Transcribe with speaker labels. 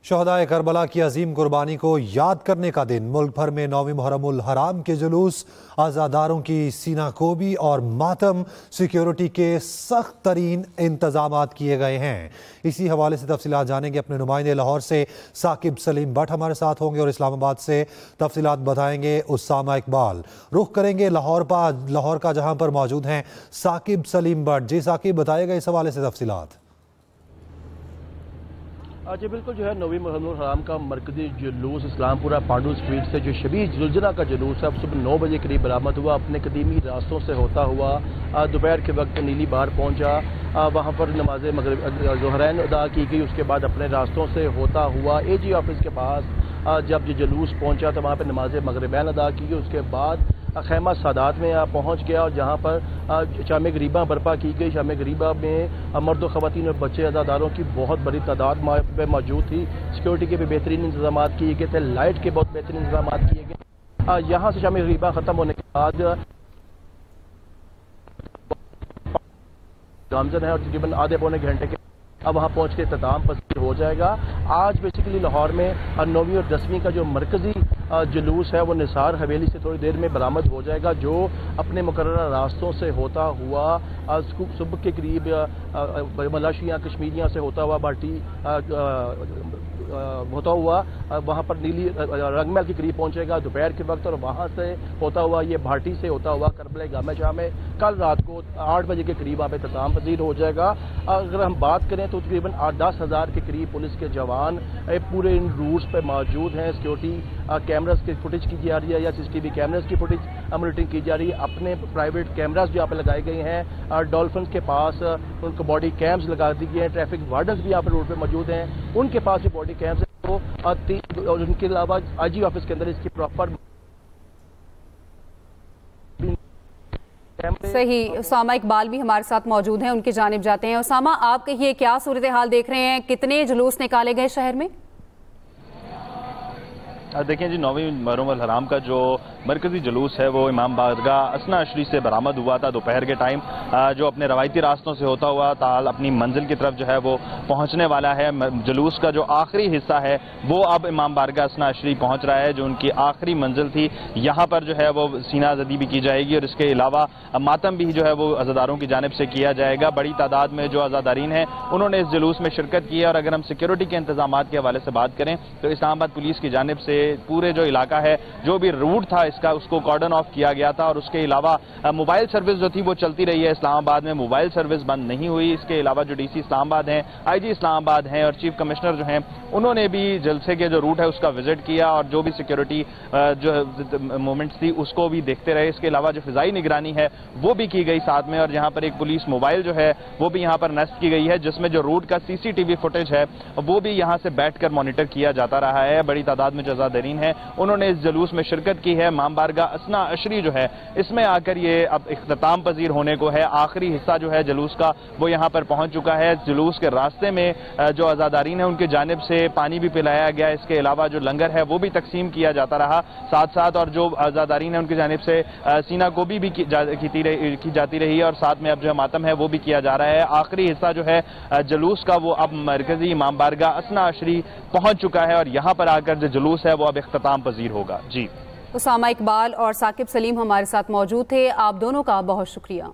Speaker 1: शहदाए Karbala की अजीम कुर्बानी को याद करने का दिन। मुल्क भर में 9वीं मुहर्रमुल हराम के जुलूस, आज़ादारों की सीनाकोबी और मातम, सिक्योरिटी के सख्त तरीन इंतजाम किए गए हैं। इसी हवाले से तफसीलात जानेंगे। अपने नुमाइंदे लाहौर से साकिब सलीम भट्ट हमारे साथ होंगे और इस्लामाबाद से तफसीलात बताएंगे उसामा इकबाल। रुख करेंगे लाहौर का, जहां पर मौजूद हैं साकिब सलीम भट्ट। जी साकिब, बताएगा इस हवाले से तफसीलात।
Speaker 2: जी बिल्कुल, जो है 9वीं मुहर्रमुल हराम का मरकजी जुलूस इस्लामपुरा पांडू स्ट्रीट से जो शबीह जुलजना का जुलूस है सुबह 9 बजे करीब बरामद हुआ। अपने कदीमी रास्तों से होता हुआ दोपहर के वक्त नीली बार पहुंचा। वहां पर नमाज मगरिब ज़ोहरैन अदा की गई। उसके बाद अपने रास्तों से होता हुआ AG ऑफिस के पास जब ये जुलूस पहुंचा तो वहाँ पर नमाज मगरिबैन अदा की गई। उसके बाद खैमा सादात में पहुंच गया और जहां पर शाम गरीबा बर्पा की गई। शाम गरीबा में मर्द ख़वातीन और बच्चे अज़ादारों की बहुत बड़ी तादाद में मौजूद थी। सिक्योरिटी के भी बेहतरीन इंतजाम किए गए थे, लाइट के बहुत बेहतरीन इंतजाम किए गए। यहाँ से शाम गरीबा ख़त्म होने के बाद गामजन है और तकरीबन आधे पौने घंटे के अब वहाँ पहुँच के इख्तिताम पसीर हो जाएगा। आज बेसिकली लाहौर में 9वीं और 10वीं का जो मरकजी जुलूस है वो निसार हवेली से थोड़ी देर में बरामद हो जाएगा, जो अपने मुकर्रर रास्तों से होता हुआ सुबह के करीब मलाशियाँ कश्मीरियाँ से होता हुआ बाटी होता हुआ वहाँ पर नीली रंगमहल के करीब पहुँचेगा दोपहर के वक्त और वहाँ से होता हुआ ये भाटी से होता हुआ करबला गामा शाह में कल रात को 8 बजे के करीब वहाँ पे इख्तिताम पसीर हो जाएगा। अगर हम बात करें तो तकरीबन 8-10 हज़ार के करीब पुलिस के जवान पूरे इन रूट्स पर मौजूद हैं। सिक्योरिटी कैमरास की फुटेज की जा रही है या CCTV कैमरास की फुटेज मॉनिटरिंग की जा रही है। अपने प्राइवेट कैमरास भी यहाँ पे लगाए गए हैं। डॉल्फिन के पास उनको बॉडी कैम्स लगा दी गई हैं। ट्रैफिक वार्डन्स भी यहाँ पर रोड पे मौजूद हैं, उनके पास भी बॉडी कैम्स है। तो उनके अलावा IG ऑफिस के अंदर इसकी प्रॉपर
Speaker 3: सही। उसामा इकबाल भी हमारे साथ मौजूद हैं, उनकी जानिब जाते हैं। उसामा, आप कहिए क्या सूरत हाल देख रहे हैं, कितने जुलूस निकाले गए शहर में?
Speaker 4: देखें जी, 9वीं मुहर्रमुल हराम का जो मरकजी जुलूस है वो इमाम बारगाह असना अशरी से बरामद हुआ था दोपहर के टाइम, जो अपने रवायती रास्तों से होता हुआ ताल अपनी मंजिल की तरफ जो है वो पहुंचने वाला है। जुलूस का जो आखिरी हिस्सा है वो अब इमाम बारगाह असना अशरी पहुंच रहा है, जो उनकी आखिरी मंजिल थी। यहाँ पर जो है वो सीना ज़दी भी की जाएगी और इसके अलावा मातम भी जो है वो अज़ादारों की जानिब से किया जाएगा। बड़ी तादाद में जो अज़ादारीन हैं उन्होंने इस जुलूस में शिरकत की है। और अगर हम सिक्योरिटी के इंतजाम के हवाले से बात करें तो इस्लामाबाद पुलिस की जानिब से पूरे जो इलाका है, जो भी रूट था इसका, उसको कॉर्डन ऑफ किया गया था। और उसके अलावा मोबाइल सर्विस जो थी वो चलती रही है। इस्लामाबाद में मोबाइल सर्विस बंद नहीं हुई। इसके अलावा जो DC इस्लामाबाद हैं, IG इस्लामाबाद हैं और चीफ कमिश्नर जो हैं उन्होंने भी जलसे के जो रूट है उसका विजिट किया और जो भी सिक्योरिटी जो मूवमेंट्स थी उसको भी देखते रहे। इसके अलावा जो फिजाई निगरानी है वो भी की गई साथ में। और यहाँ पर एक पुलिस मोबाइल जो है वो भी यहाँ पर नस्ब की गई है, जिसमें जो रूट का CCTV फुटेज है वो भी यहाँ से बैठकर मॉनिटर किया जाता रहा है। बड़ी तादाद में जो अज़ादारीन है उन्होंने इस जुलूस में शिरकत की है। इमाम बारगाह असना अशरी जो है इसमें आकर ये अब इख्तिताम पजीर होने को है। आखिरी हिस्सा जो है जुलूस का वो यहाँ पर पहुंच चुका है। जुलूस के रास्ते में जो अज़ादारीन है उनकी जानिब से पानी भी पिलाया गया। इसके अलावा जो लंगर है वो भी तकसीम किया जाता रहा साथ साथ, और जो अज़ादारीन है उनकी जानिब से सीना गोभी भी की जाती रही और साथ में अब जो मातम है वो भी किया जा रहा है। आखिरी हिस्सा जो है जुलूस का वो अब मरकजी इमाम बारगाह असना अशरी पहुंच चुका है और यहाँ पर आकर जो जुलूस है वो अब इख्तिताम पजीर होगा। जी,
Speaker 3: उसामा इकबाल और साकिब सलीम हमारे साथ मौजूद थे। आप दोनों का बहुत शुक्रिया।